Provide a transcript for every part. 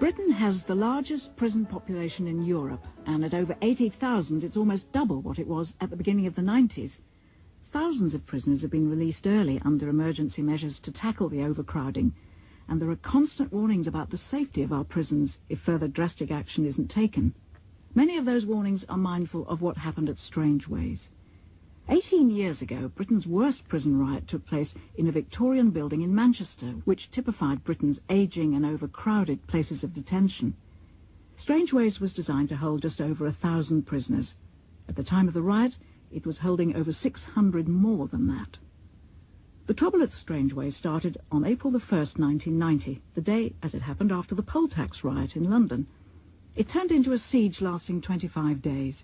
Britain has the largest prison population in Europe, and at over 80,000 it's almost double what it was at the beginning of the 90s. Thousands of prisoners have been released early under emergency measures to tackle the overcrowding, and there are constant warnings about the safety of our prisons if further drastic action isn't taken. Many of those warnings are mindful of what happened at Strangeways. 18 years ago, Britain's worst prison riot took place in a Victorian building in Manchester, which typified Britain's ageing and overcrowded places of detention. Strangeways was designed to hold just over 1,000 prisoners. At the time of the riot, it was holding over 600 more than that. The trouble at Strangeways started on April the 1st, 1990, the day, as it happened, after the poll tax riot in London. It turned into a siege lasting 25 days.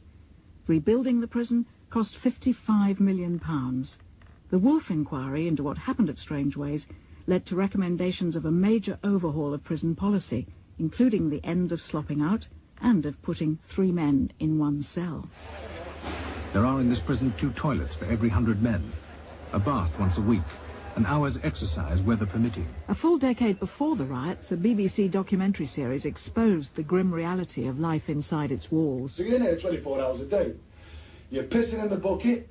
Rebuilding the prison cost £55 million. The Wolf inquiry into what happened at Strangeways led to recommendations of a major overhaul of prison policy, including the end of slopping out and of putting 3 men in 1 cell. There are in this prison 2 toilets for every 100 men, a bath once a week, an hour's exercise weather permitting. A full decade before the riots, a BBC documentary series exposed the grim reality of life inside its walls. So you're in there 24 hours a day. You're pissing in the bucket,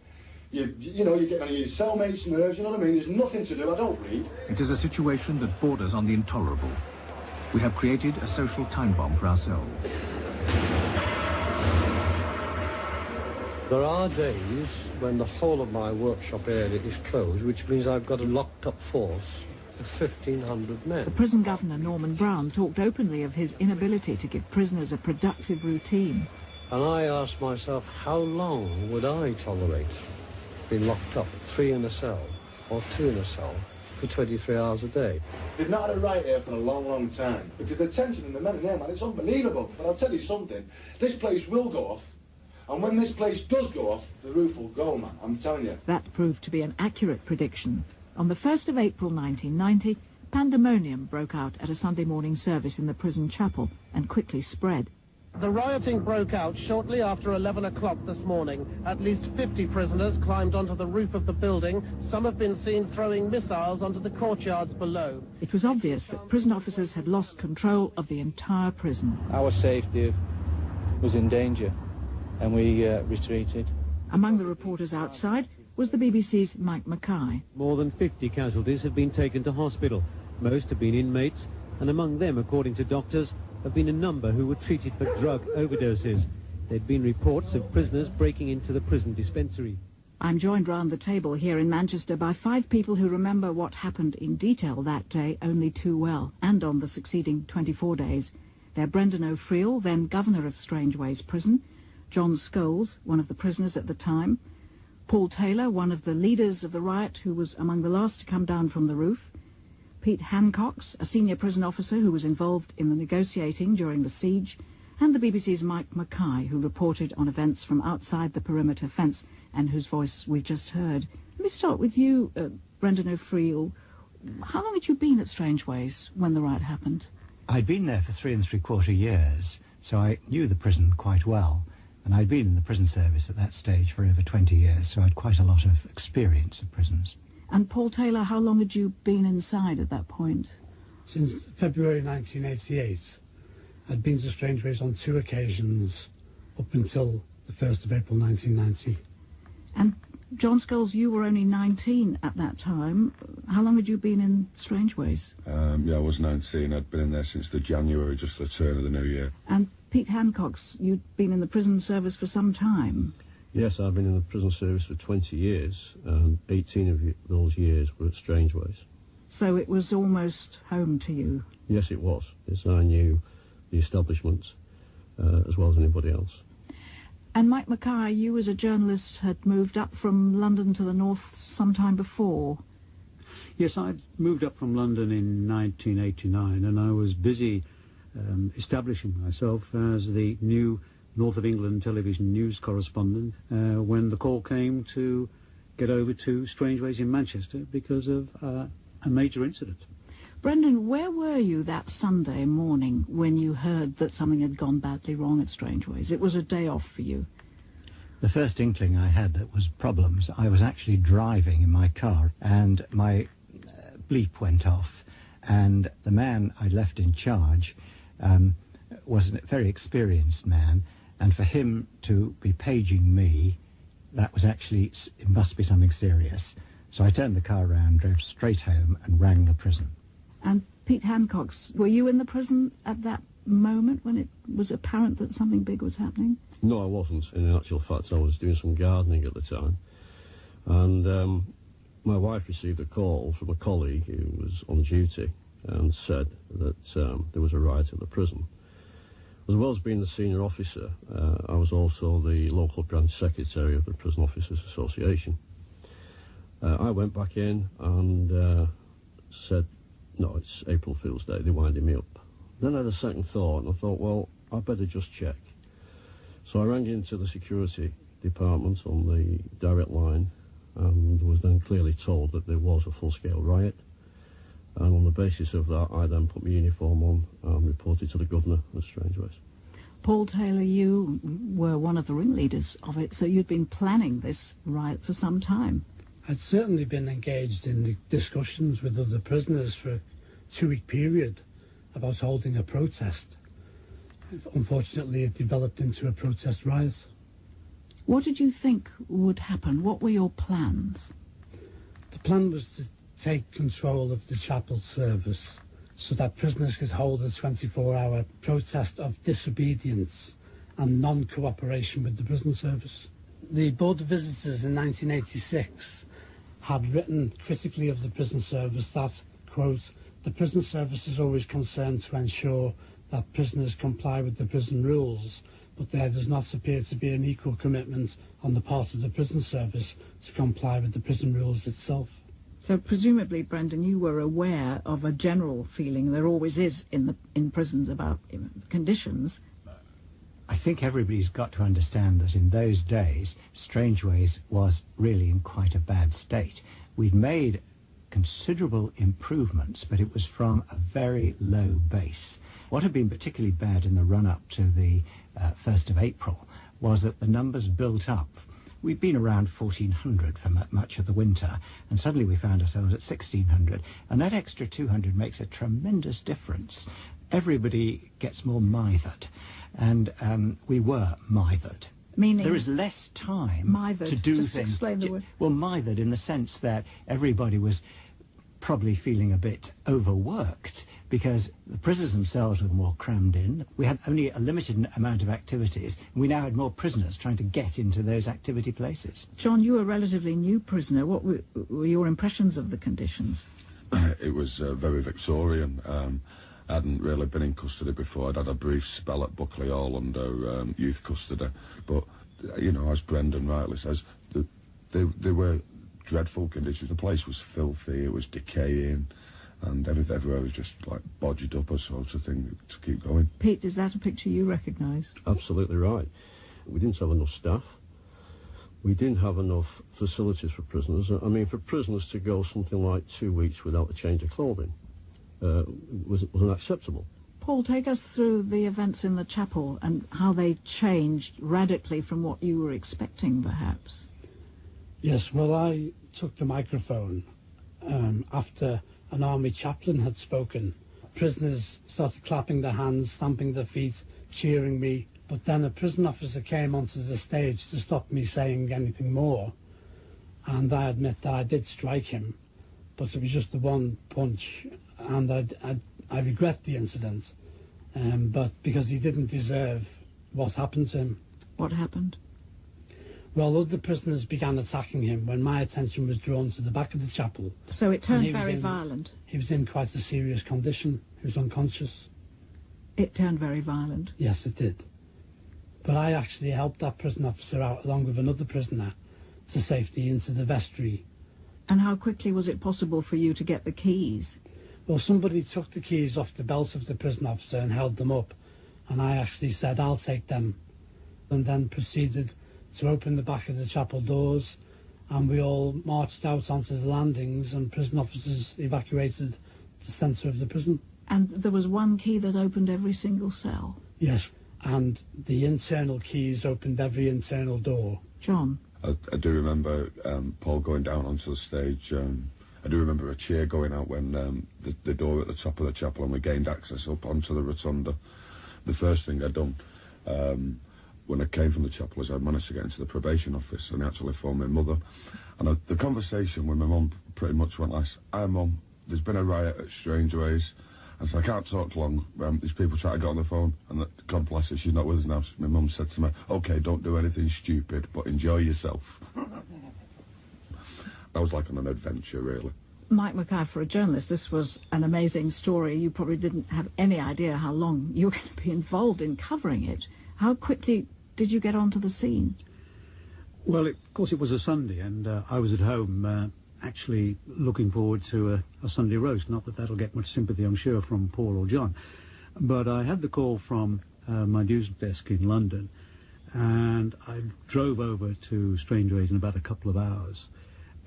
you're getting on your cellmates' nerves, you know what I mean? There's nothing to do, I don't read. It is a situation that borders on the intolerable. We have created a social time bomb for ourselves. There are days when the whole of my workshop area is closed, which means I've got a locked-up force of 1,500 men. The prison governor, Norman Brown, talked openly of his inability to give prisoners a productive routine. And I asked myself, how long would I tolerate being locked up, 3 in a cell or 2 in a cell for 23 hours a day? They've not had a riot here for a long, long time, because the tension in the men in there, man, it's unbelievable. But I'll tell you something, this place will go off, and when this place does go off, the roof will go, man, I'm telling you. That proved to be an accurate prediction. On the 1st of April 1990, pandemonium broke out at a Sunday morning service in the prison chapel and quickly spread. The rioting broke out shortly after 11 o'clock this morning. At least 50 prisoners climbed onto the roof of the building. Some have been seen throwing missiles onto the courtyards below. It was obvious that prison officers had lost control of the entire prison. Our safety was in danger, and we retreated. Among the reporters outside was the BBC's Mike Mackay. More than 50 casualties have been taken to hospital. Most have been inmates, and among them, according to doctors, have been a number who were treated for drug overdoses. There'd been reports of prisoners breaking into the prison dispensary. I'm joined round the table here in Manchester by 5 people who remember what happened in detail that day only too well, and on the succeeding 24 days. They're Brendan O'Friel, then governor of Strangeways Prison, John Scholes, one of the prisoners at the time, Paul Taylor, one of the leaders of the riot who was among the last to come down from the roof, Pete Hancox, a senior prison officer who was involved in the negotiating during the siege, and the BBC's Mike Mackay, who reported on events from outside the perimeter fence and whose voice we've just heard. Let me start with you, Brendan O'Friel. How long had you been at Strangeways when the riot happened? I'd been there for 3 3/4 years, so I knew the prison quite well. And I'd been in the prison service at that stage for over 20 years, so I had quite a lot of experience of prisons. And Paul Taylor, how long had you been inside at that point? Since February 1988. I'd been to Strangeways on 2 occasions up until the 1st of April 1990. And John Scholes, you were only 19 at that time. How long had you been in Strangeways? Yeah, I was 19. I'd been in there since the January, just the turn of the new year. And Pete Hancox, you'd been in the prison service for some time. Yes, I've been in the prison service for 20 years, and 18 of those years were at Strangeways. So it was almost home to you? Yes, it was. Yes, I knew the establishment as well as anybody else. And Mike Mackay, you as a journalist had moved up from London to the north sometime before. Yes, I'd moved up from London in 1989, and I was busy establishing myself as the new North of England television news correspondent when the call came to get over to Strangeways in Manchester because of a major incident. Brendan, where were you that Sunday morning when you heard that something had gone badly wrong at Strangeways? It was a day off for you. The first inkling I had that was problems, I was actually driving in my car and my bleep went off, and the man I'd left in charge was a very experienced man, and for him to be paging me, that was actually, it must be something serious. So I turned the car around, drove straight home and rang the prison. And Pete Hancock's, were you in the prison at that moment when it was apparent that something big was happening? No, I wasn't. In actual fact, I was doing some gardening at the time. And my wife received a call from a colleague who was on duty and said that there was a riot at the prison. As well as being the senior officer, I was also the local branch secretary of the Prison Officers Association. I went back in and said, no, it's April Fool's Day, they're winding me up. Then I had a second thought, and I thought, well, I'd better just check. So I rang into the security department on the direct line and was then clearly told that there was a full-scale riot. And on the basis of that, I then put my uniform on and reported to the governor of Strangeways. Paul Taylor, you were one of the ringleaders of it, so you'd been planning this riot for some time. I'd certainly been engaged in the discussions with other prisoners for a 2-week period about holding a protest. Unfortunately, it developed into a protest riot. What did you think would happen? What were your plans? The plan was to take control of the chapel service so that prisoners could hold a 24-hour protest of disobedience and non-cooperation with the prison service. The Board of Visitors in 1986 had written critically of the prison service that, quote, the prison service is always concerned to ensure that prisoners comply with the prison rules, but there does not appear to be an equal commitment on the part of the prison service to comply with the prison rules itself. So presumably, Brendan, you were aware of a general feeling there always is in prisons about conditions. I think everybody's got to understand that in those days, Strangeways was really in quite a bad state. We'd made considerable improvements, but it was from a very low base. What had been particularly bad in the run-up to the 1st of April was that the numbers built up. We'd been around 1,400 for much of the winter, and suddenly we found ourselves at 1,600, and that extra 200 makes a tremendous difference. Everybody gets more mithered, and we were mithered. Meaning there is less time to do Just things. Explain the word. Well, mithered in the sense that everybody was probably feeling a bit overworked because the prisoners themselves were more crammed in. We had only a limited amount of activities, and we now had more prisoners trying to get into those activity places. John, you were a relatively new prisoner. What were your impressions of the conditions? It was very Victorian. I hadn't really been in custody before. I'd had a brief spell at Buckley Hall under youth custody. But, you know, as Brendan rightly says, they were dreadful conditions. The place was filthy, it was decaying, and everywhere was just like bodged up, a sort of thing, to keep going. Pete, is that a picture you recognise? Absolutely right. We didn't have enough staff. We didn't have enough facilities for prisoners. I mean, for prisoners to go something like 2 weeks without a change of clothing was unacceptable. Paul, take us through the events in the chapel and how they changed radically from what you were expecting, perhaps. Yes, well, I took the microphone after an army chaplain had spoken. Prisoners started clapping their hands, stamping their feet, cheering me, but then a prison officer came onto the stage to stop me saying anything more, and I admit that I did strike him, but it was just the one punch, and I regret the incident, but because he didn't deserve what happened to him. What happened? Well, other prisoners began attacking him when my attention was drawn to the back of the chapel. So it turned very violent? He was in quite a serious condition. He was unconscious. It turned very violent? Yes, it did. But I actually helped that prison officer out along with another prisoner to safety into the vestry. And how quickly was it possible for you to get the keys? Well, somebody took the keys off the belt of the prison officer and held them up, and I actually said, I'll take them, and then proceeded to open the back of the chapel doors, and we all marched out onto the landings, and prison officers evacuated the centre of the prison. And there was one key that opened every single cell? Yes, and the internal keys opened every internal door. John? I do remember Paul going down onto the stage I do remember a cheer going out when the door at the top of the chapel, and we gained access up onto the rotunda. The first thing I'd done when I came from the chapel is I managed to get into the probation office and actually phoned my mother. And the conversation with my mum pretty much went like, "Hi Mum, there's been a riot at Strangeways." And so I can't talk long. These people try to get on the phone, and God bless her, she's not with us now. My mum said to me, "Okay, don't do anything stupid, but enjoy yourself." I was like on an adventure, really. Mike Mackay, for a journalist, this was an amazing story. You probably didn't have any idea how long you were going to be involved in covering it. How quickly did you get onto the scene? Well, of course, it was a Sunday, and I was at home actually looking forward to a Sunday roast. Not that that'll get much sympathy, I'm sure, from Paul or John. But I had the call from my news desk in London, and I drove over to Strangeways in about a couple of hours.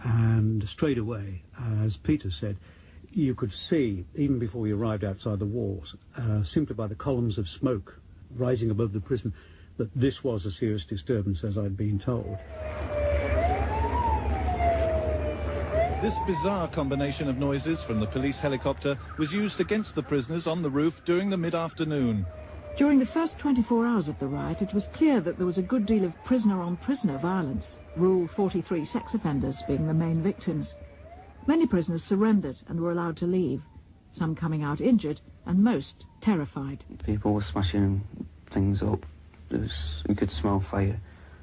And straight away, as Peter said, you could see, even before we arrived outside the walls, simply by the columns of smoke rising above the prison, that this was a serious disturbance, as I'd been told. This bizarre combination of noises from the police helicopter was used against the prisoners on the roof during the mid-afternoon. During the first 24 hours of the riot, it was clear that there was a good deal of prisoner-on-prisoner violence, Rule 43 sex offenders being the main victims. Many prisoners surrendered and were allowed to leave, some coming out injured and most terrified. People were smashing things up. You could smell fire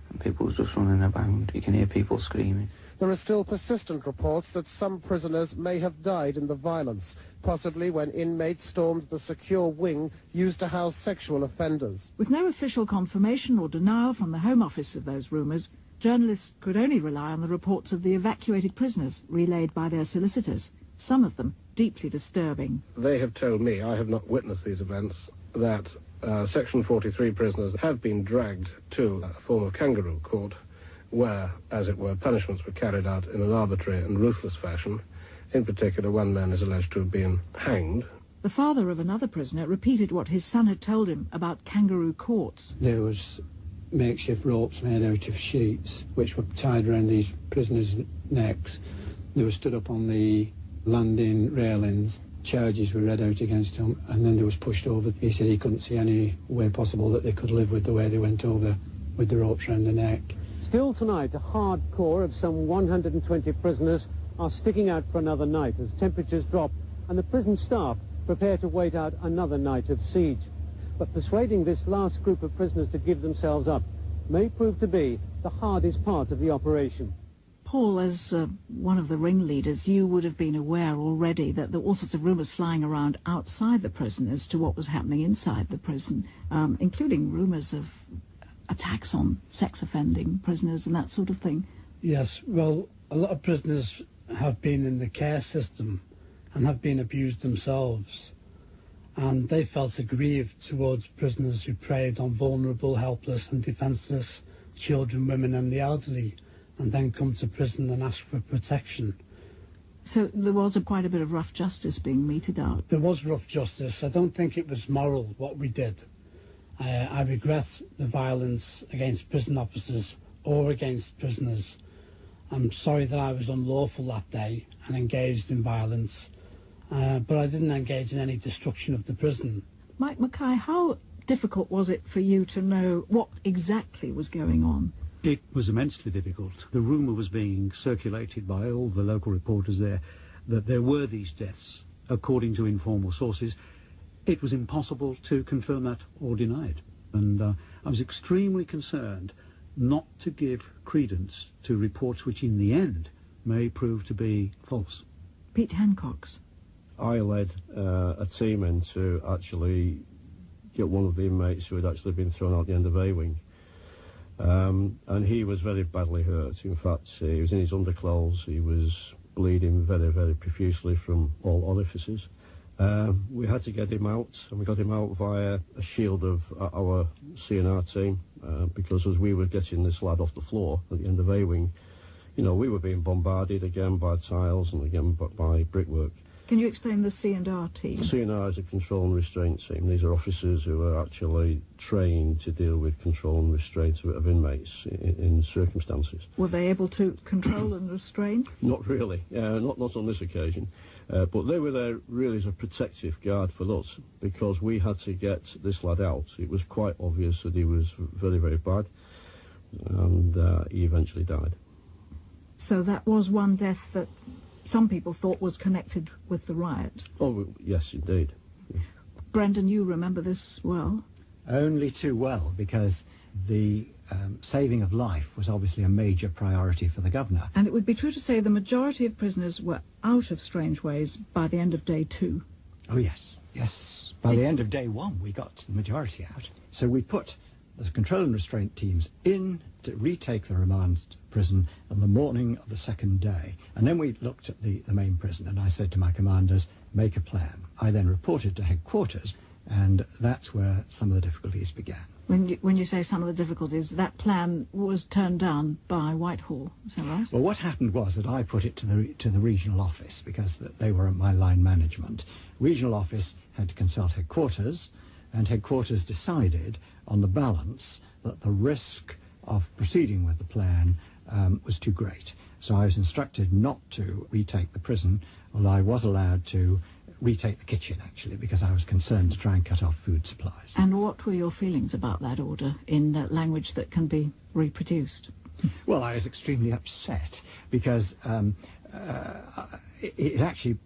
and people were just running about. You can hear people screaming. There are still persistent reports that some prisoners may have died in the violence, possibly when inmates stormed the secure wing used to house sexual offenders. With no official confirmation or denial from the Home Office of those rumours, journalists could only rely on the reports of the evacuated prisoners relayed by their solicitors, some of them deeply disturbing. They have told me, I have not witnessed these events, that Section 43 prisoners have been dragged to a form of kangaroo court, where, as it were, punishments were carried out in an arbitrary and ruthless fashion. In particular, one man is alleged to have been hanged. The father of another prisoner repeated what his son had told him about kangaroo courts. There was makeshift ropes made out of sheets, which were tied around these prisoners' necks. They were stood up on the landing railings. Charges were read out against them, and then they was pushed over. He said he couldn't see any way possible that they could live with the way they went over with the ropes around the neck. Still tonight, a hard core of some 120 prisoners are sticking out for another night as temperatures drop and the prison staff prepare to wait out another night of siege. But persuading this last group of prisoners to give themselves up may prove to be the hardest part of the operation. Paul, as one of the ringleaders, you would have been aware already that there were all sorts of rumours flying around outside the prison as to what was happening inside the prison, including rumours of attacks on sex-offending prisoners and that sort of thing. Yes, well, a lot of prisoners have been in the care system and have been abused themselves, and they felt aggrieved towards prisoners who preyed on vulnerable, helpless and defenceless children, women and the elderly, and then come to prison and ask for protection. So there was quite a bit of rough justice being meted out. There was rough justice. I don't think it was moral what we did. I regret the violence against prison officers or against prisoners. I'm sorry that I was unlawful that day and engaged in violence, but I didn't engage in any destruction of the prison. Mike Mackay, how difficult was it for you to know what exactly was going on? It was immensely difficult. The rumour was being circulated by all the local reporters there that there were these deaths, according to informal sources. It was impossible to confirm that or deny it. And I was extremely concerned not to give credence to reports which in the end may prove to be false. Pete Hancock's. I led a team in to actually get one of the inmates who had actually been thrown out the end of A-wing. And he was very badly hurt. In fact, he was in his underclothes. He was bleeding very, very profusely from all orifices. We had to get him out, and we got him out via a shield of our CNR team, because as we were getting this lad off the floor at the end of A-wing, you know, we were being bombarded again by tiles and again by brickwork. Can you explain the C&R team? C&R is a control and restraint team. These are officers who are actually trained to deal with control and restraint of inmates in circumstances. Were they able to control and restrain? Not really, not on this occasion. But they were there really as a protective guard for us, because we had to get this lad out. It was quite obvious that he was very, very bad, and he eventually died. So that was one death that some people thought was connected with the riot. Oh, yes, indeed. Yeah. Brendan, you remember this well? Only too well, because the saving of life was obviously a major priority for the governor. And it would be true to say the majority of prisoners were out of Strangeways by the end of day 2. Oh, yes, yes. By the end of day 1, we got the majority out. So we put the control and restraint teams in to retake the remand prison on the morning of the 2nd day. And then we looked at the main prison, and I said to my commanders, make a plan. I then reported to headquarters, and that's where some of the difficulties began. When you say some of the difficulties, that plan was turned down by Whitehall, is that right? Well, what happened was that I put it to the regional office, because they were my line management. Regional office had to consult headquarters, and headquarters decided on the balance that the risk of proceeding with the plan was too great. So I was instructed not to retake the prison, although I was allowed to retake the kitchen, actually, because I was concerned to try and cut off food supplies. And what were your feelings about that order in language that can be reproduced? Well, I was extremely upset, because it actually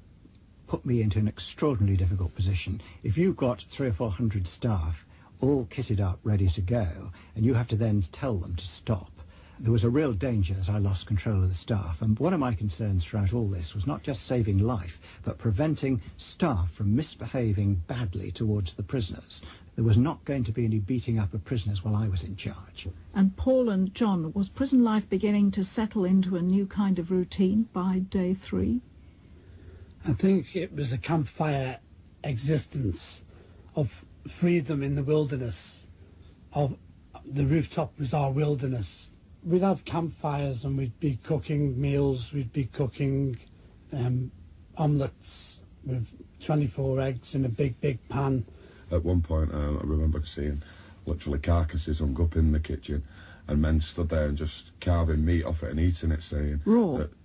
put me into an extraordinarily difficult position. If you've got 300 or 400 staff all kitted up, ready to go, and you have to then tell them to stop, there was a real danger as I lost control of the staff. And one of my concerns throughout all this was not just saving life, but preventing staff from misbehaving badly towards the prisoners. There was not going to be any beating up of prisoners while I was in charge. And Paul and John, was prison life beginning to settle into a new kind of routine by day 3? I think it was a campfire existence of freedom in the wilderness, of the rooftop was our wilderness. We'd have campfires and we'd be cooking meals, we'd be cooking omelettes with 24 eggs in a big pan. At one point, I remember seeing literally carcasses hung up in the kitchen, and men stood there and just carving meat off it and eating it, saying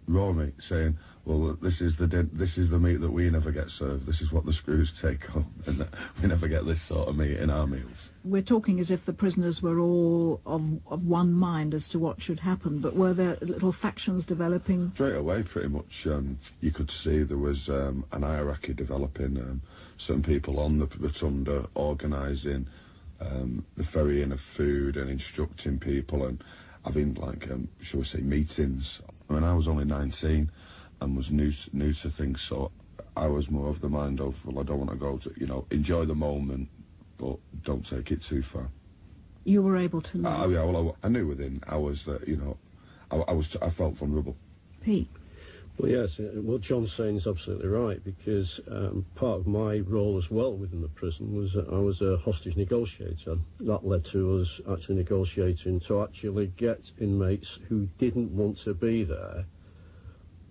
raw meat, saying, well, this is the meat that we never get served. This is what the screws take home, and we never get this sort of meat in our meals. We're talking as if the prisoners were all of one mind as to what should happen, but were there little factions developing? Straight away, pretty much. You could see there was an hierarchy developing. Certain people on the rotunda organising the ferrying of food and instructing people and having, like, shall we say, meetings. I mean, I was only 19 and was new to things, so I was more of the mind of, well, I don't want to go to, enjoy the moment, but don't take it too far. You were able to leave? Yeah, well, I knew within hours that, I felt vulnerable. Pete? Well, yes, what John's saying is absolutely right, because part of my role as well within the prison was that I was a hostage negotiator. That led to us actually negotiating to actually get inmates who didn't want to be there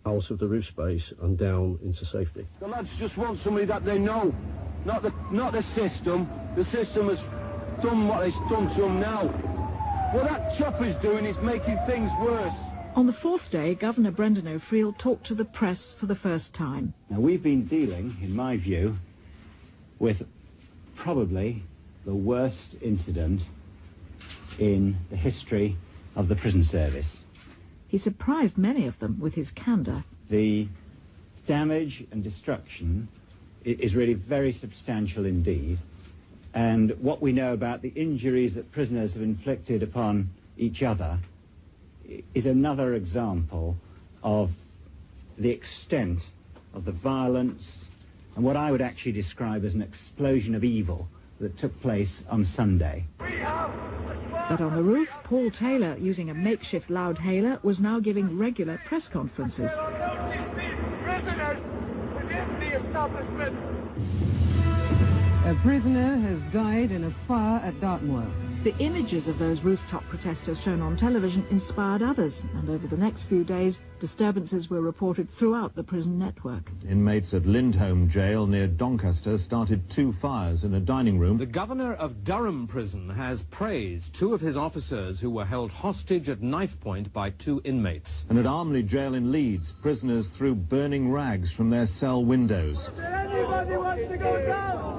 out of the roof space and down into safety. The lads just want somebody that they know, not the system. The system has done what it's done to them now. What that chopper's doing is making things worse. On the 4th day, Governor Brendan O'Friel talked to the press for the first time. Now, we've been dealing, in my view, with probably the worst incident in the history of the prison service. He surprised many of them with his candour. The damage and destruction is really very substantial indeed. And what we know about the injuries that prisoners have inflicted upon each other is another example of the extent of the violence and what I would actually describe as an explosion of evil that took place on Sunday. But on the roof, Paul Taylor, using a makeshift loudhailer, was now giving regular press conferences. Prisoners within the establishment. A prisoner has died in a fire at Dartmoor. The images of those rooftop protesters shown on television inspired others, and over the next few days, disturbances were reported throughout the prison network. Inmates at Lindholm Jail near Doncaster started 2 fires in a dining room. The governor of Durham Prison has praised 2 of his officers who were held hostage at knife point by 2 inmates. And at Armley Jail in Leeds, prisoners threw burning rags from their cell windows. Anybody wants to go down?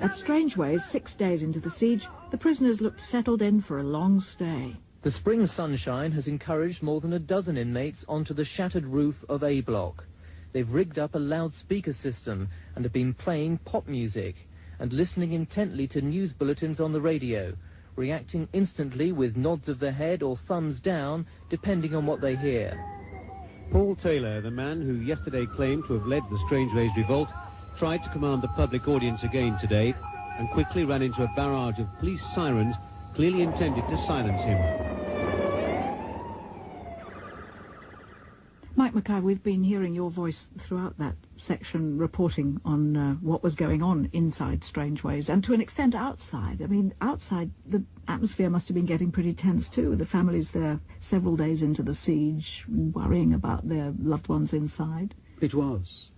At Strangeways, 6 days into the siege, the prisoners looked settled in for a long stay. The spring sunshine has encouraged more than a dozen inmates onto the shattered roof of A Block. They've rigged up a loudspeaker system and have been playing pop music and listening intently to news bulletins on the radio, reacting instantly with nods of the head or thumbs down, depending on what they hear. Paul Taylor, the man who yesterday claimed to have led the Strangeways revolt, tried to command the public audience again today and quickly ran into a barrage of police sirens clearly intended to silence him. Mike Mackay, we've been hearing your voice throughout that section reporting on what was going on inside Strangeways and to an extent outside. I mean, outside the atmosphere must have been getting pretty tense too. The families there several days into the siege worrying about their loved ones inside. It was.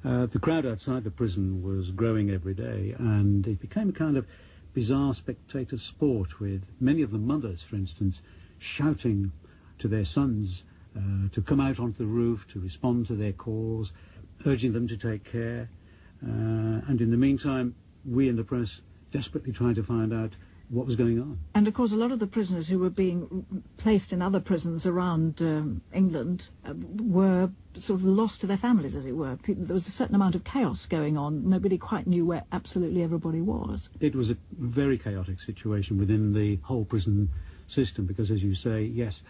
The crowd outside the prison was growing every day, and it became a kind of bizarre spectator sport with many of the mothers, for instance, shouting to their sons to come out onto the roof, to respond to their calls, urging them to take care. And in the meantime, we in the press desperately trying to find out what was going on. And of course a lot of the prisoners who were being placed in other prisons around England were sort of lost to their families, as it were. There was a certain amount of chaos going on. Nobody quite knew where absolutely everybody was. It was a very chaotic situation within the whole prison system because, as you say, yes,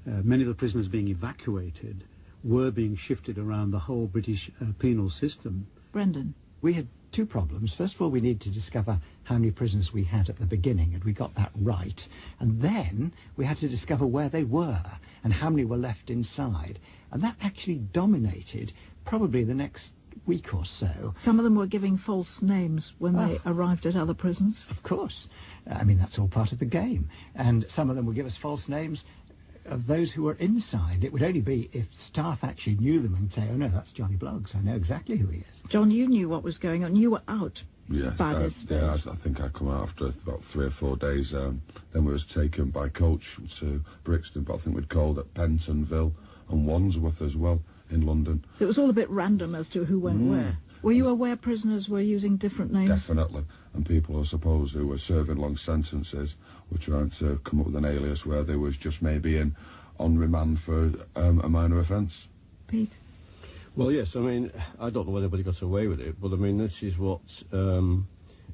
many of the prisoners being evacuated were being shifted around the whole British penal system. Brendan? We had 2 problems. First of all, we needed to discover how many prisoners we had at the beginning, and we got that right. And then we had to discover where they were and how many were left inside. And that actually dominated probably the next week or so. Some of them were giving false names when they arrived at other prisons. Of course. I mean, that's all part of the game. And some of them would give us false names of those who were inside. It would only be if staff actually knew them and say, oh no, that's Johnny Bloggs, I know exactly who he is. John, you knew what was going on. You were out yes, by this stage. Yeah, I think I come out after about 3 or 4 days. Then we was taken by coach to Brixton, but I think we'd called at Pentonville and Wandsworth as well in London. So it was all a bit random as to who went where. Were you aware prisoners were using different names? Definitely. And people, I suppose, who were serving long sentences were trying to come up with an alias where they was just maybe on remand for a minor offence. Pete? Well, yes, I mean, I don't know whether anybody got away with it, but I mean, this is what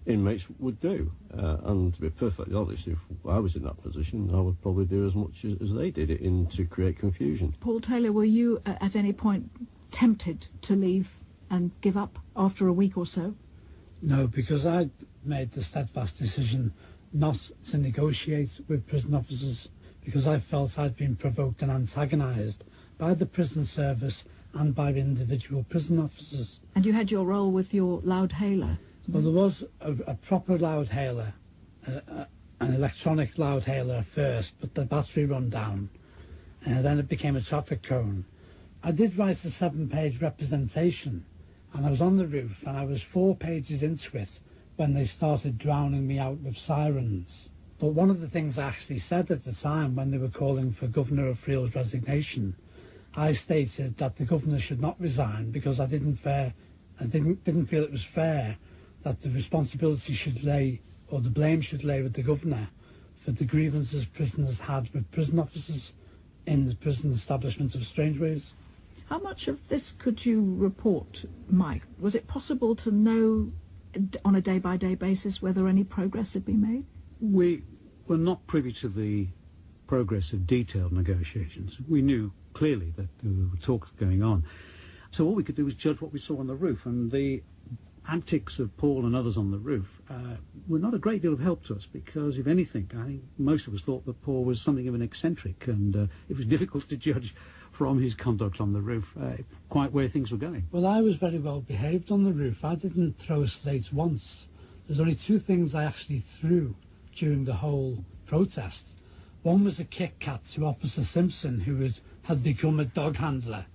inmates would do. And to be perfectly honest, if I was in that position, I would probably do as much as they did it to create confusion. Paul Taylor, were you at any point tempted to leave and give up after a week or so? No, because I'd made the steadfast decision not to negotiate with prison officers because I felt I'd been provoked and antagonised by the prison service and by individual prison officers. And you had your role with your loudhailer? Well, there was a proper loudhailer, an electronic loudhailer first, but the battery run down, and then it became a traffic cone. I did write a 7-page representation, and I was on the roof, and I was 4 pages into it when they started drowning me out with sirens. But one of the things I actually said at the time when they were calling for Governor O'Friel's resignation, I stated that the governor should not resign because I didn't feel it was fair that the responsibility should lay, or the blame should lay with the governor for the grievances prisoners had with prison officers in the prison establishment of Strangeways. How much of this could you report, Mike? Was it possible to know on a day-by-day basis whether any progress had been made? We were not privy to the progress of detailed negotiations. We knew clearly that there were talks going on. So all we could do was judge what we saw on the roof, and the antics of Paul and others on the roof were not a great deal of help to us because, if anything, I think most of us thought that Paul was something of an eccentric, and it was difficult to judge from his conduct on the roof quite where things were going. Well, I was very well behaved on the roof. I didn't throw a slate once. There's only 2 things I actually threw, during the whole protest. One was a Kit Kat to Officer Simpson, who had become a dog handler.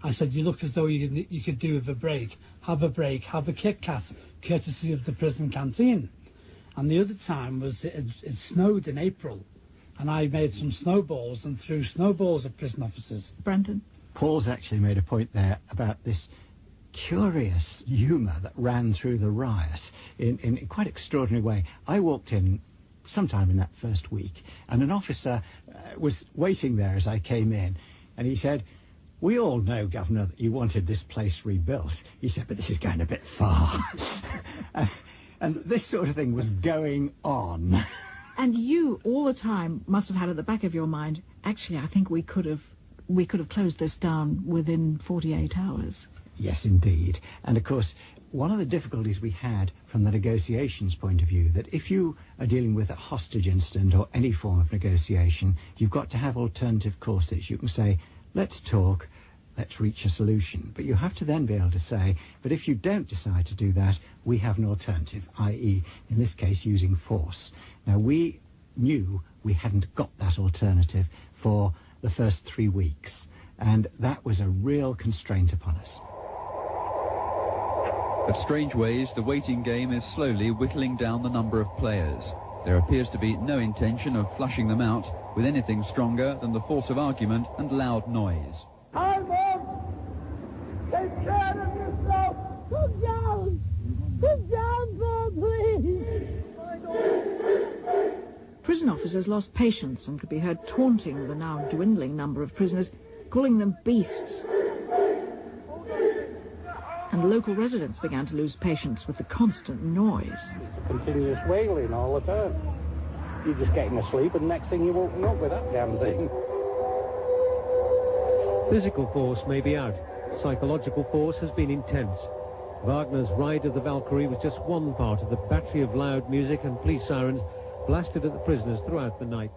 I said, you look as though you could do with a break. Have a Kit Kat, courtesy of the prison canteen. And the other time was it snowed in April, and I made some snowballs and threw snowballs at prison officers. Brendan? Paul's actually made a point there about this curious humour that ran through the riot in quite extraordinary way. I walked in sometime in that first week, and an officer was waiting there as I came in, and he said, "We all know, Governor, that you wanted this place rebuilt." He said, "But this is going a bit far." And this sort of thing was going on. And you, all the time, must have had at the back of your mind, actually, I think we could have closed this down within 48 hours. Yes, indeed. And, of course, one of the difficulties we had from the negotiations point of view, that if you are dealing with a hostage incident or any form of negotiation, you've got to have alternative courses. You can say, let's talk, let's reach a solution. But you have to then be able to say, but if you don't decide to do that, we have an alternative, i.e., in this case, using force. Now, we knew we hadn't got that alternative for the first 3 weeks, and that was a real constraint upon us. At Strangeways, the waiting game is slowly whittling down the number of players. There appears to be no intention of flushing them out with anything stronger than the force of argument and loud noise. Hi, Mom! Take care of yourself! Come down! Come down, Bob, please! Prison officers lost patience and could be heard taunting the now dwindling number of prisoners, calling them beasts. And local residents began to lose patience with the constant noise. Continuous wailing all the time. You're just getting asleep, and next thing you're woken up with that damn thing. Physical force may be out. Psychological force has been intense. Wagner's Ride of the Valkyrie was just one part of the battery of loud music and police sirens blasted at the prisoners throughout the night.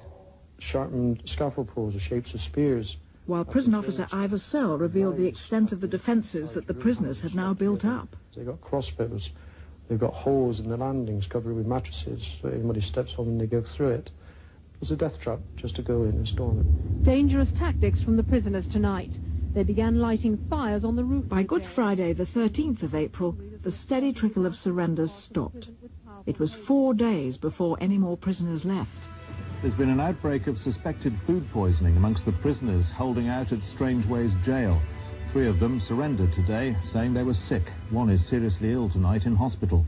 Sharpened scaffold poles, the shapes of spears. While prison officer Ivor Searle revealed the extent of the defences that the prisoners had now built up. They've got crossbows, they've got holes in the landings covered with mattresses, so anybody steps on them, they go through it. It's a death trap just to go in and storm it. Dangerous tactics from the prisoners tonight. They began lighting fires on the roof. By Good Friday, the 13th of April, the steady trickle of surrenders stopped. It was 4 days before any more prisoners left. There's been an outbreak of suspected food poisoning amongst the prisoners holding out at Strangeways jail. 3 of them surrendered today, saying they were sick. 1 is seriously ill tonight in hospital.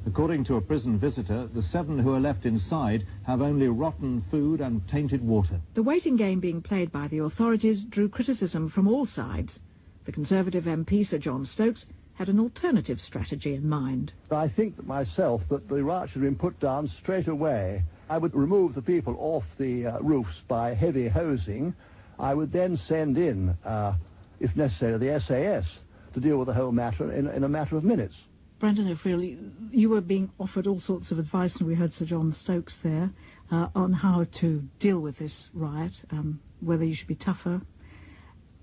According to a prison visitor, the 7 who are left inside have only rotten food and tainted water. The waiting game being played by the authorities drew criticism from all sides. The Conservative MP, Sir John Stokes, had an alternative strategy in mind. I think myself that the riot should have been put down straight away. I would remove the people off the roofs by heavy hosing. I would then send in, if necessary, the SAS to deal with the whole matter in a matter of minutes. Brendan O'Friel, you were being offered all sorts of advice, and we heard Sir John Stokes there, on how to deal with this riot, whether you should be tougher.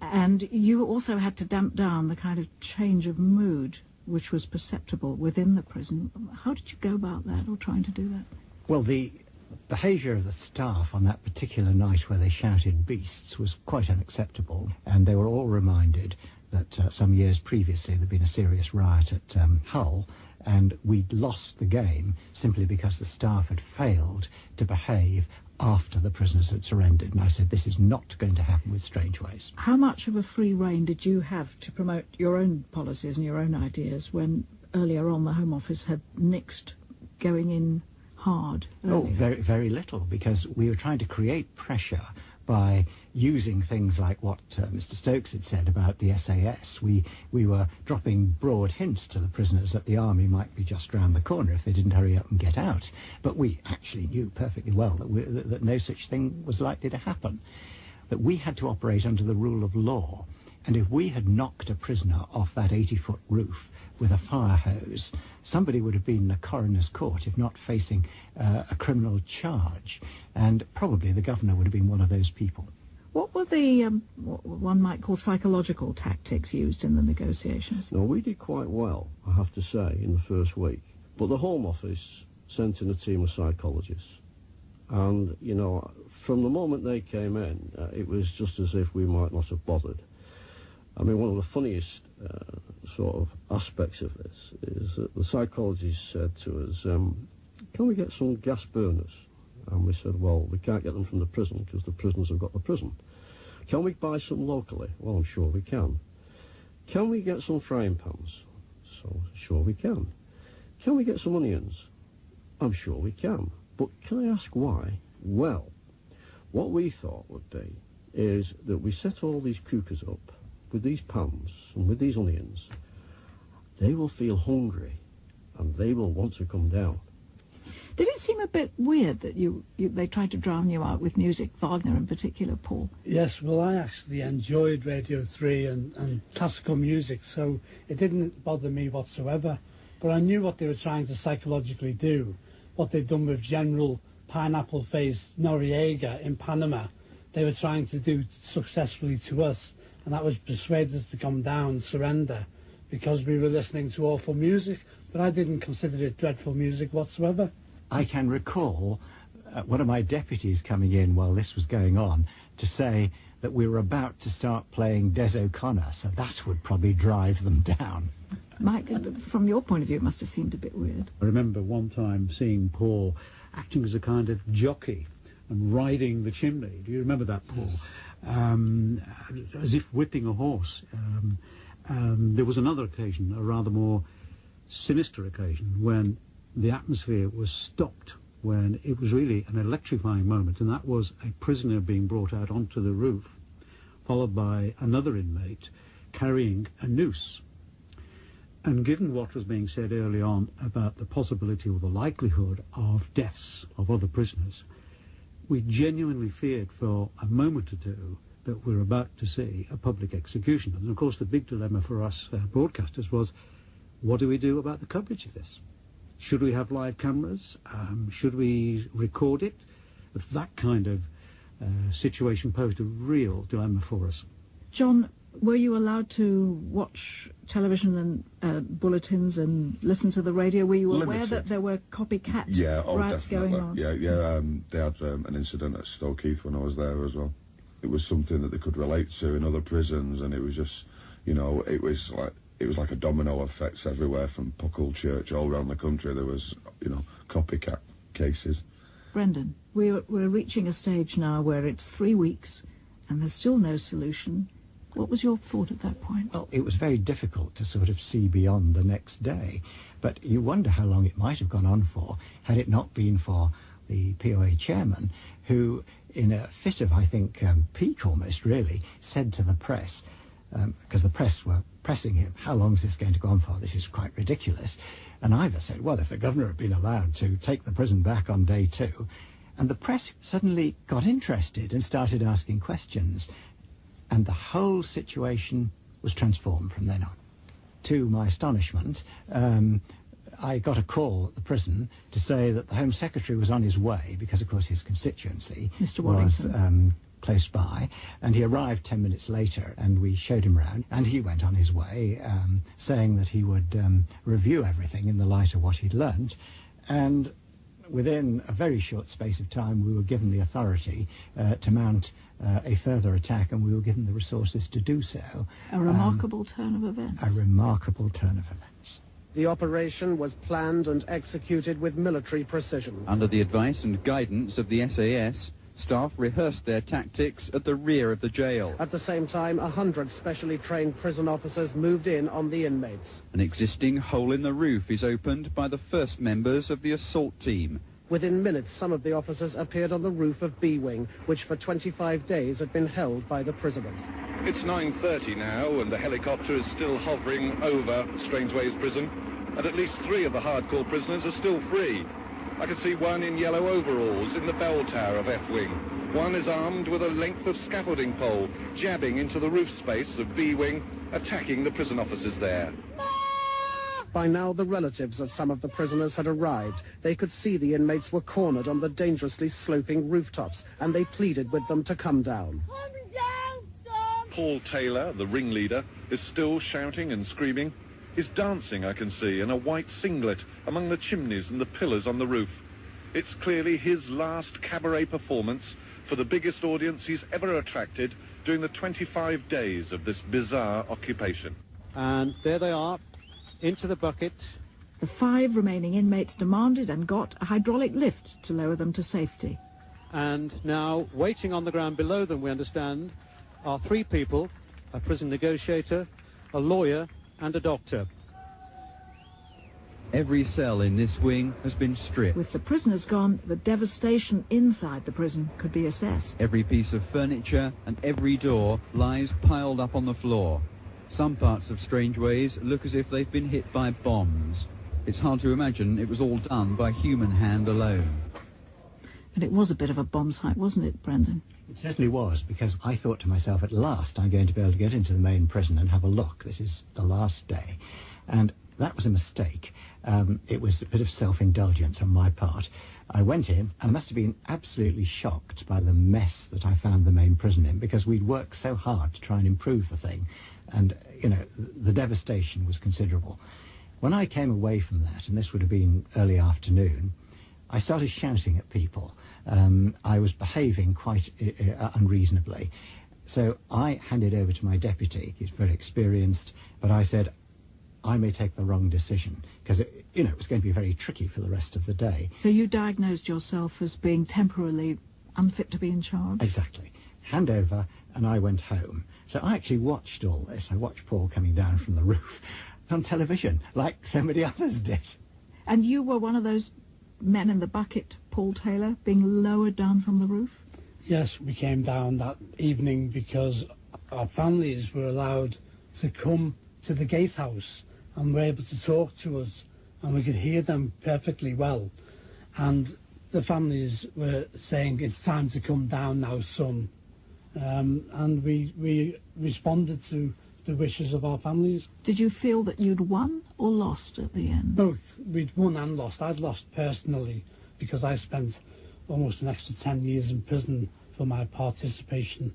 And you also had to damp down the kind of change of mood which was perceptible within the prison. How did you go about that, or trying to do that? Well, the behaviour of the staff on that particular night where they shouted beasts was quite unacceptable, and they were all reminded that some years previously there'd been a serious riot at Hull, and we'd lost the game simply because the staff had failed to behave after the prisoners had surrendered. And I said, this is not going to happen with Strangeways. How much of a free rein did you have to promote your own policies and your own ideas when earlier on the Home Office had nixed going in hard earlier? Oh, very, very little, because we were trying to create pressure by using things like what Mr. Stokes had said about the SAS. We were dropping broad hints to the prisoners that the army might be just round the corner if they didn't hurry up and get out. But we actually knew perfectly well that no such thing was likely to happen, that we had to operate under the rule of law. And if we had knocked a prisoner off that 80-foot roof with a fire hose, somebody would have been in a coroner's court, if not facing a criminal charge. And probably the governor would have been one of those people. What were the, what one might call psychological tactics used in the negotiations? No, we did quite well, I have to say, in the first week. But the Home Office sent in a team of psychologists. And, you know, from the moment they came in, it was just as if we might not have bothered. I mean, one of the funniest sort of aspects of this is that the psychologist said to us, can we get some gas burners? And we said, well, we can't get them from the prison because the prisoners have got the prison. Can we buy some locally? Well, I'm sure we can. Can we get some frying pans? So, sure we can. Can we get some onions? I'm sure we can. But can I ask why? Well, what we thought would be is that we set all these cookers up with these pans and with these onions. They will feel hungry and they will want to come down. Did it seem a bit weird that they tried to drown you out with music, Wagner in particular, Paul? Yes, well, I actually enjoyed Radio 3 and classical music, so it didn't bother me whatsoever. But I knew what they were trying to psychologically do, what they'd done with General Pineapple-Faced Noriega in Panama. They were trying to do successfully to us, and that was persuade us to come down, surrender, because we were listening to awful music, but I didn't consider it dreadful music whatsoever. I can recall one of my deputies coming in while this was going on to say that we were about to start playing Des O'Connor, so that would probably drive them down. Mike, from your point of view, it must have seemed a bit weird. I remember one time seeing Paul acting as a kind of jockey and riding the chimney. Do you remember that, Paul? Yes. As if whipping a horse. There was another occasion, a rather more sinister occasion, when the atmosphere was stopped, when it was really an electrifying moment, and that was a prisoner being brought out onto the roof, followed by another inmate carrying a noose. And given what was being said early on about the possibility or the likelihood of deaths of other prisoners, we genuinely feared for a moment or two that we were about to see a public execution. And of course the big dilemma for us broadcasters was, what do we do about the coverage of this? Should we have live cameras? Should we record it? That kind of situation posed a real dilemma for us. John, were you allowed to watch television and bulletins and listen to the radio? Were you aware that there were copycat riots going on? Yeah, they had an incident at Stoke Heath when I was there as well. It was something that they could relate to in other prisons, and it was just, you know, it was like a domino effect everywhere from Puckle Church all around the country. There was, you know, copycat cases. Brendan, we're reaching a stage now where it's 3 weeks and there's still no solution. What was your thought at that point? Well, it was very difficult to sort of see beyond the next day, but you wonder how long it might have gone on for had it not been for the POA chairman, who, in a fit of, I think, pique almost really, said to the press, because the press were pressing him, how long is this going to go on for? This is quite ridiculous. And Ivor said, well, if the governor had been allowed to take the prison back on day 2, and the press suddenly got interested and started asking questions, and the whole situation was transformed from then on. To my astonishment, I got a call at the prison to say that the Home Secretary was on his way, because of course his constituency was close by, and he arrived 10 minutes later, and we showed him round, and he went on his way, saying that he would review everything in the light of what he'd learnt, and within a very short space of time we were given the authority to mount a further attack, and we were given the resources to do so. A remarkable turn of events. A remarkable turn of events. The operation was planned and executed with military precision. Under the advice and guidance of the SAS, staff rehearsed their tactics at the rear of the jail. At the same time, 100 specially trained prison officers moved in on the inmates. An existing hole in the roof is opened by the first members of the assault team. Within minutes, some of the officers appeared on the roof of B Wing, which for 25 days had been held by the prisoners. It's 9:30 now, and the helicopter is still hovering over Strangeways Prison, and at least 3 of the hardcore prisoners are still free. I can see one in yellow overalls in the bell tower of F Wing. One is armed with a length of scaffolding pole, jabbing into the roof space of B Wing, attacking the prison officers there. By now, the relatives of some of the prisoners had arrived. They could see the inmates were cornered on the dangerously sloping rooftops, and they pleaded with them to come down. Paul Taylor, the ringleader, is still shouting and screaming. He's dancing, I can see, in a white singlet among the chimneys and the pillars on the roof. It's clearly his last cabaret performance for the biggest audience he's ever attracted during the 25 days of this bizarre occupation. And there they are, into the bucket. The 5 remaining inmates demanded and got a hydraulic lift to lower them to safety. And now, waiting on the ground below them, we understand, are 3 people, a prison negotiator, a lawyer and a doctor. Every cell in this wing has been stripped. With the prisoners gone, the devastation inside the prison could be assessed. Every piece of furniture and every door lies piled up on the floor. Some parts of Strangeways look as if they've been hit by bombs. It's hard to imagine it was all done by human hand alone. And it was a bit of a bomb site, wasn't it, Brendan? It certainly was, because I thought to myself, at last I'm going to be able to get into the main prison and have a look. This is the last day. And that was a mistake. It was a bit of self-indulgence on my part. I went in and must have been absolutely shocked by the mess that I found the main prison in, because we'd worked so hard to try and improve the thing. And, you know, the devastation was considerable. When I came away from that, and this would have been early afternoon, I started shouting at people. I was behaving quite unreasonably. So I handed over to my deputy. He's very experienced, but I said, I may take the wrong decision, because it was going to be very tricky for the rest of the day. So you diagnosed yourself as being temporarily unfit to be in charge? Exactly. Hand over, and I went home. So I actually watched all this. I watched Paul coming down from the roof on television, like so many others did. And you were one of those men in the bucket, Paul Taylor, being lowered down from the roof? Yes, we came down that evening because our families were allowed to come to the gatehouse and were able to talk to us, and we could hear them perfectly well. And the families were saying, it's time to come down now, son. And we responded to the wishes of our families. Did you feel that you'd won or lost at the end? Both. We'd won and lost. I'd lost personally because I spent almost an extra 10 years in prison for my participation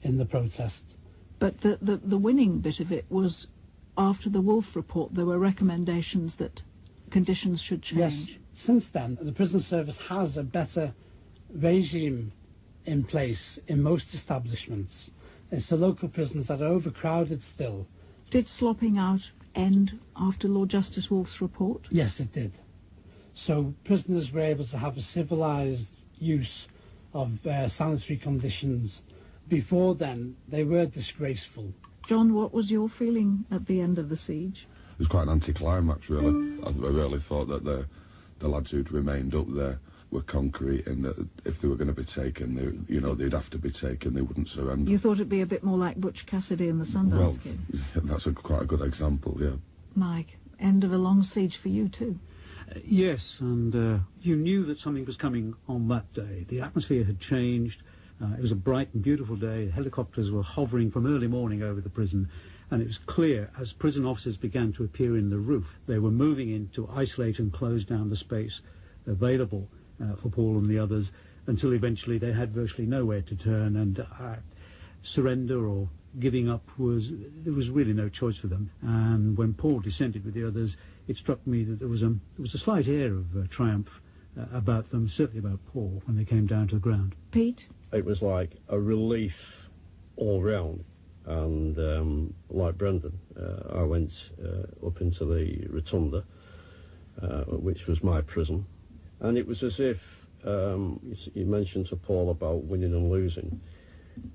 in the protest. But the winning bit of it was, after the Wolf report, there were recommendations that conditions should change. Yes. Since then, the prison service has a better regime in place in most establishments. It's the local prisons that are overcrowded still. Did slopping out end after Lord Justice Wolf's report? Yes, it did. So prisoners were able to have a civilised use of sanitary conditions. Before then, they were disgraceful. John, what was your feeling at the end of the siege? It was quite an anticlimax, really. I really thought that the lads who'd remained up there were concrete, and that if they were going to be taken, they'd have to be taken. They wouldn't surrender. You thought it'd be a bit more like Butch Cassidy and the Sundance Kid? That's quite a good example, yeah. Mike, end of a long siege for you too. Yes, and you knew that something was coming on that day. The atmosphere had changed. It was a bright and beautiful day. Helicopters were hovering from early morning over the prison, and it was clear as prison officers began to appear in the roof, they were moving in to isolate and close down the space available for Paul and the others, until eventually they had virtually nowhere to turn, and surrender or giving up there was really no choice for them. And when Paul descended with the others, it struck me that there was a slight air of triumph about them, certainly about Paul, when they came down to the ground. Pete? It was like a relief all round, and like Brendan, I went up into the rotunda, which was my prison, and it was as if, you mentioned to Paul about winning and losing.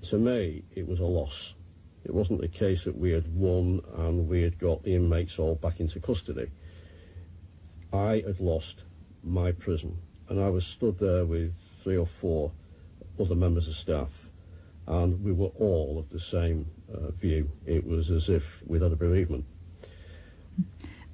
To me, it was a loss. It wasn't the case that we had won and we had got the inmates all back into custody. I had lost my prison, and I was stood there with 3 or 4 other members of staff, and we were all of the same view. It was as if we'd had a bereavement.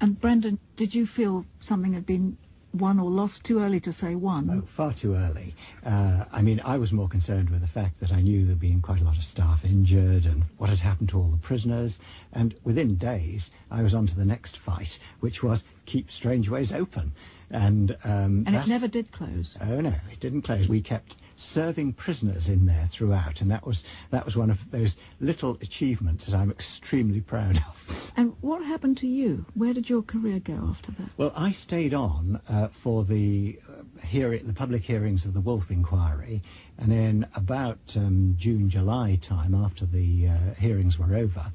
And Brendan, did you feel something had been won or lost? Too early to say won? Oh, far too early. I was more concerned with the fact that I knew there'd been quite a lot of staff injured and what had happened to all the prisoners, and within days I was on to the next fight, which was keep Strangeways open. And it never did close. Oh no, it didn't close. We kept serving prisoners in there throughout, and that was one of those little achievements that I'm extremely proud of. And what happened to you? Where did your career go after that? Well, I stayed on for the the public hearings of the Wolf inquiry, and in about June, July time, after the hearings were over,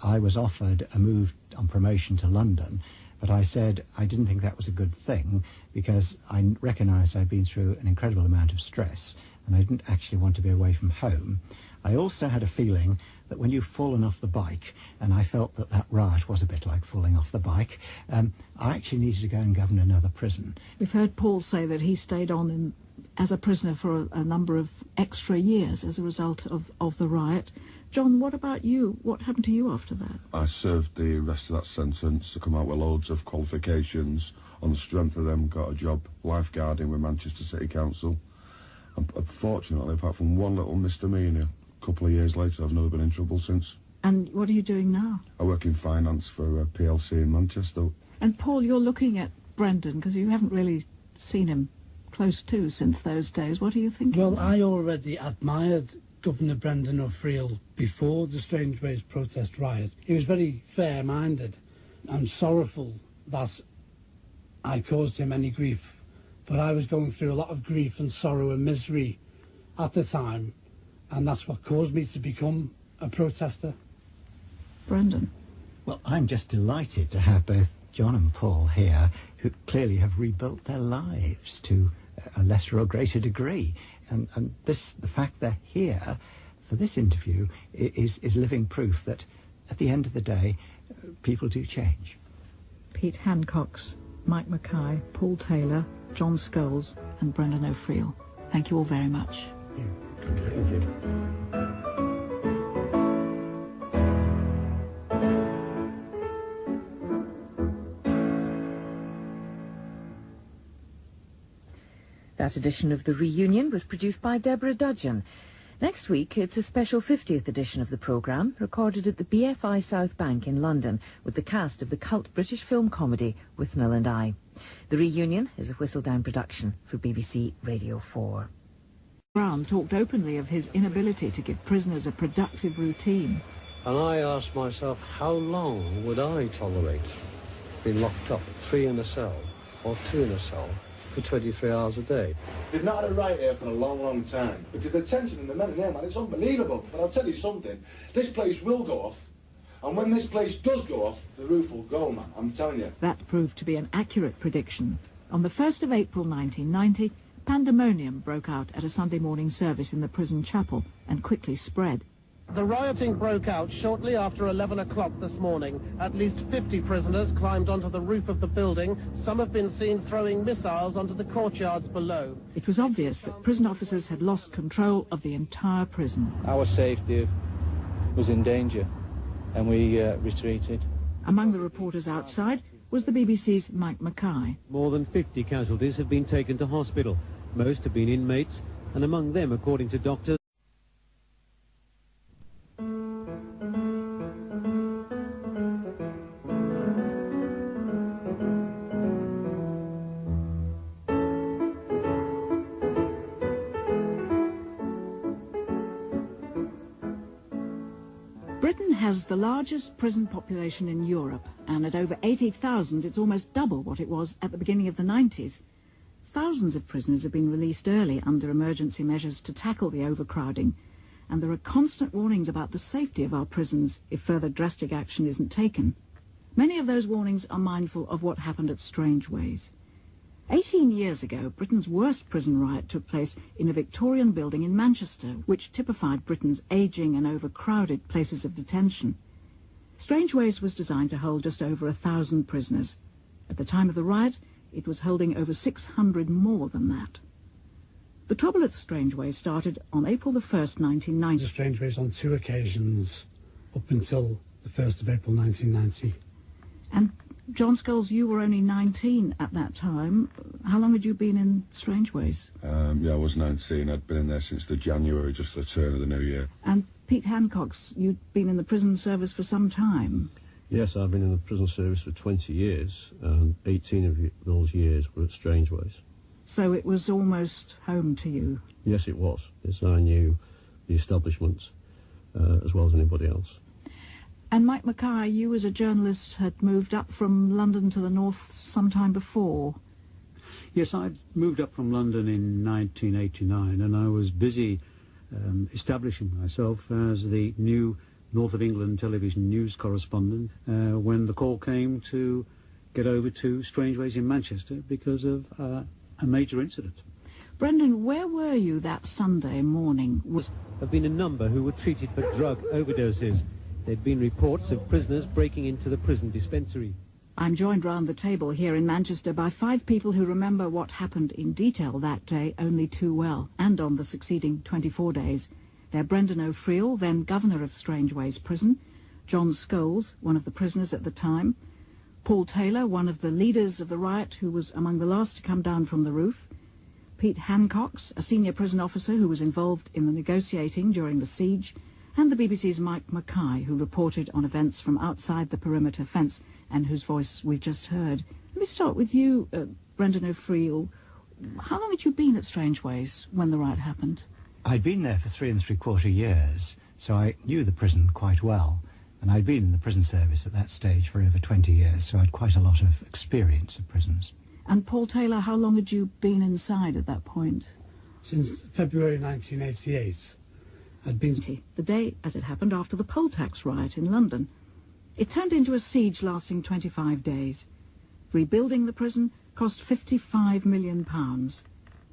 I was offered a move on promotion to London, but I said I didn't think that was a good thing because I recognised I'd been through an incredible amount of stress and I didn't actually want to be away from home. I also had a feeling that when you've fallen off the bike, and I felt that that riot was a bit like falling off the bike, I actually needed to go and govern another prison. We've heard Paul say that he stayed on as a prisoner for a number of extra years as a result of the riot. John, what about you? What happened to you after that? I served the rest of that sentence to come out with loads of qualifications. On the strength of them, got a job lifeguarding with Manchester City Council. And unfortunately, apart from one little misdemeanour, a couple of years later, I've never been in trouble since. And what are you doing now? I work in finance for a PLC in Manchester. And Paul, you're looking at Brendan because you haven't really seen him close to since those days. What are you thinking? Well, I already admired Governor Brendan O'Friel before the Strangeways protest riot. He was very fair-minded. I'm sorrowful that I caused him any grief, but I was going through a lot of grief and sorrow and misery at the time, and that's what caused me to become a protester. Brendan? Well, I'm just delighted to have both John and Paul here, who clearly have rebuilt their lives to a lesser or greater degree. And the fact they're here for this interview is living proof that at the end of the day, people do change. Pete Hancox, Mike Mackay, Paul Taylor, John Scholes and Brendan O'Friel. Thank you all very much. Thank you. That edition of The Reunion was produced by Deborah Dudgeon. Next week, it's a special 50th edition of the programme, recorded at the BFI South Bank in London, with the cast of the cult British film comedy Withnail and I. The Reunion is a Whistledown production for BBC Radio 4. Brown talked openly of his inability to give prisoners a productive routine. And I asked myself, how long would I tolerate being locked up, 3 in a cell or 2 in a cell, for 23 hours a day? They've not had a riot here for a long, long time, because the tension in the men in there, man, it's unbelievable. But I'll tell you something, this place will go off, and when this place does go off, the roof will go, man, I'm telling you. That proved to be an accurate prediction. On the 1st of April 1990, pandemonium broke out at a Sunday morning service in the prison chapel and quickly spread. The rioting broke out shortly after 11 o'clock this morning. At least 50 prisoners climbed onto the roof of the building. Some have been seen throwing missiles onto the courtyards below. It was obvious that prison officers had lost control of the entire prison. Our safety was in danger, and we retreated. Among the reporters outside was the BBC's Mike Mackay. More than 50 casualties have been taken to hospital. Most have been inmates, and among them, according to doctors, Britain has the largest prison population in Europe, and at over 80,000 it's almost double what it was at the beginning of the 90s. Thousands of prisoners have been released early under emergency measures to tackle the overcrowding, and there are constant warnings about the safety of our prisons if further drastic action isn't taken. Many of those warnings are mindful of what happened at Strangeways. 18 years ago, Britain's worst prison riot took place in a Victorian building in Manchester, which typified Britain's ageing and overcrowded places of detention. Strangeways was designed to hold just over 1,000 prisoners. At the time of the riot, it was holding over 600 more than that. The trouble at Strangeways started on April the 1st, 1990. Strangeways on 2 occasions up until the 1st of April 1990. And John Scholes, you were only 19 at that time. How long had you been in Strangeways? Yeah, I was 19. I'd been in there since the January, just the turn of the new year. And Pete Hancox, you'd been in the prison service for some time. Yes, I've been in the prison service for 20 years, and 18 of those years were at Strangeways. So it was almost home to you? Yes, it was. Yes, I knew the establishment as well as anybody else. And Mike Mackay, you as a journalist had moved up from London to the north sometime before. Yes, I'd moved up from London in 1989, and I was busy establishing myself as the new North of England television news correspondent when the call came to get over to Strangeways in Manchester because of a major incident. Brendan, where were you that Sunday morning? Have been a number who were treated for drug overdoses. There'd been reports of prisoners breaking into the prison dispensary. I'm joined round the table here in Manchester by 5 people who remember what happened in detail that day only too well, and on the succeeding 24 days. They're Brendan O'Friel, then governor of Strangeways Prison, John Scholes, one of the prisoners at the time, Paul Taylor, one of the leaders of the riot who was among the last to come down from the roof, Pete Hancox, a senior prison officer who was involved in the negotiating during the siege, and the BBC's Mike Mackay, who reported on events from outside the perimeter fence and whose voice we've just heard. Let me start with you, Brendan O'Friel. How long had you been at Strangeways when the riot happened? I'd been there for 3 3/4 years, so I knew the prison quite well. And I'd been in the prison service at that stage for over 20 years, so I had quite a lot of experience of prisons. And Paul Taylor, how long had you been inside at that point? Since February 1988. I'd been... The day, as it happened, after the poll tax riot in London. It turned into a siege lasting 25 days. Rebuilding the prison cost £55 million.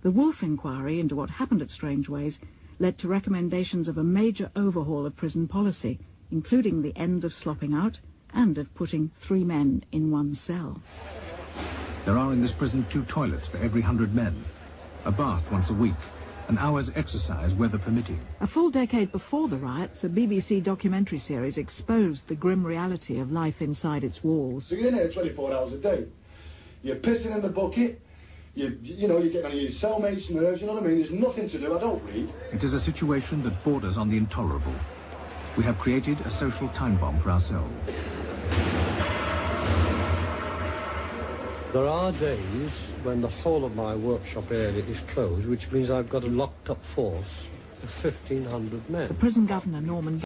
The Wolf inquiry into what happened at Strangeways led to recommendations of a major overhaul of prison policy, including the end of slopping out and of putting 3 men in 1 cell. There are in this prison 2 toilets for every 100 men, a bath once a week, an hour's exercise weather permitting. A full decade before the riots, a BBC documentary series exposed the grim reality of life inside its walls. So you're in here 24 hours a day. You're pissing in the bucket. You know, you're getting on your cellmates' nerves, you know what I mean? There's nothing to do. I don't read. It is a situation that borders on the intolerable. We have created a social time bomb for ourselves. There are days when the whole of my workshop area is closed, which means I've got a locked-up force of 1,500 men. The prison governor, Norman